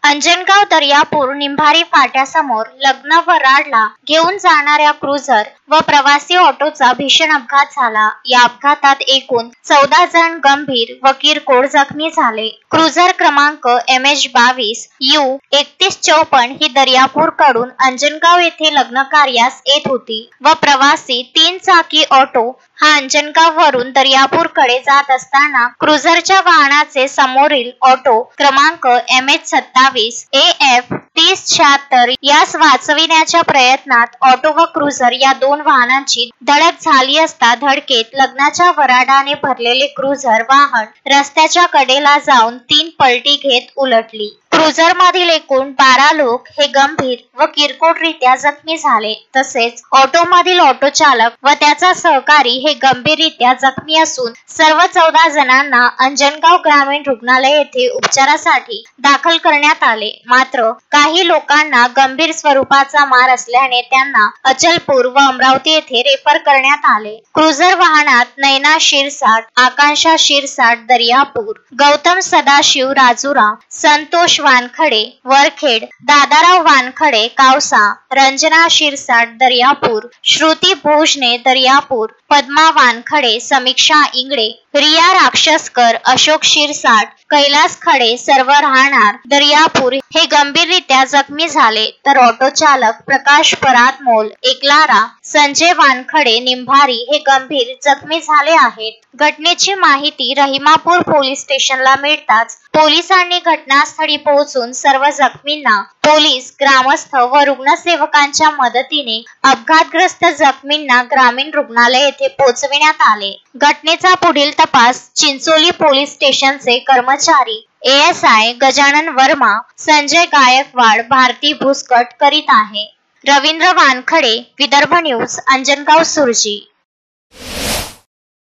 अंजनगाव दर्यापूर निंभारी फाट्यासमोर लग्न व राडला घेऊन जाणाऱ्या क्रुझर व प्रवासी ऑटोचा भीषण अपघात झाला। या अपघातात एकूण 14 जण गंभीर व किरकोळ जखमी झाले। क्रुझर क्रमांक MH22 U3154 ही दर्यापूर कडून अंजनगाव येथे लग्न कार्यास येत होती व प्रवासी 3 चाकी ऑटो हा अंजनगाव वरून दर्यापूर कडे जात असताना क्रुझरच्या वाहनाचे समोरील ऑटो क्रमांक MH27 AF 3076 यास वाचविण्याच्या प्रयत्नात ऑटो व क्रुझर या दोन वाहनांची धडक झाली असता धडकेत लग्नाच्या वऱ्हाडाने भरलेले क्रुझर वाहन रस्त्याच्या कडेला जाऊन 3 पलटी घेत उलटली। क्रुझर मधील एकूण 12 लोक हे गंभीर व किरकोळरित्या जखमी झाले, तसेच ऑटो मधील ऑटो चालक व त्याचा सहकारी हे गंभीररित्या जखमी असून सर्व 14 जणांना अंजनगाव ग्रामीण रुग्णालय येथे उपचारासाठी दाखल करण्यात आले। मात्र काही लोकांना गंभीर स्वरूपाचा मार असल्याने त्यांना अचलपूर व अमरावती येथे रेफर करण्यात आले। क्रुझर वाहनात नैना शिरसाट, आकांक्षा शिरसाट दर्यापूर, गौतम सदाशिव राजुरा, संतोष वानखडे वरखेड, दादाराव वानखडे कावसा, रंजना शिरसाट दर्यापूर, श्रुती भोजने दर्यापूर, पद्मा वानखडे, समीक्षा इंगडे, रिया राक्षसकर, अशोक शिरसाट, कैलास खडे सर्व राहणार दर्यापूर हे गंभीररित्या जखमी झाले, तर ऑटो चालक प्रकाश परातमोल एकलारा, संजय वानखडे निंभारी हे गंभीर जखमी झाले आहेत। घटनेची माहिती रहिमापूर पोलीस स्टेशनला मिळताच पोलिसांनी घटनास्थळी पोहोचून सर्व जखमींना पोलीस, ग्रामस्थ व रुग्णसेवकांच्या मदतीने अपघातग्रस्त जखमींना ग्रामीण रुग्णालय येथे पोहोचविण्यात आले। घटनेचा पुढील तपास चिंचोली पोलीस स्टेशनचे कर्मचारी ASI गजानन वर्मा, संजय गायकवाड, भारती भुसकट करीत आहे। रवींद्र वानखडे, विदर्भ न्यूज, अंजनगाव सुरजी।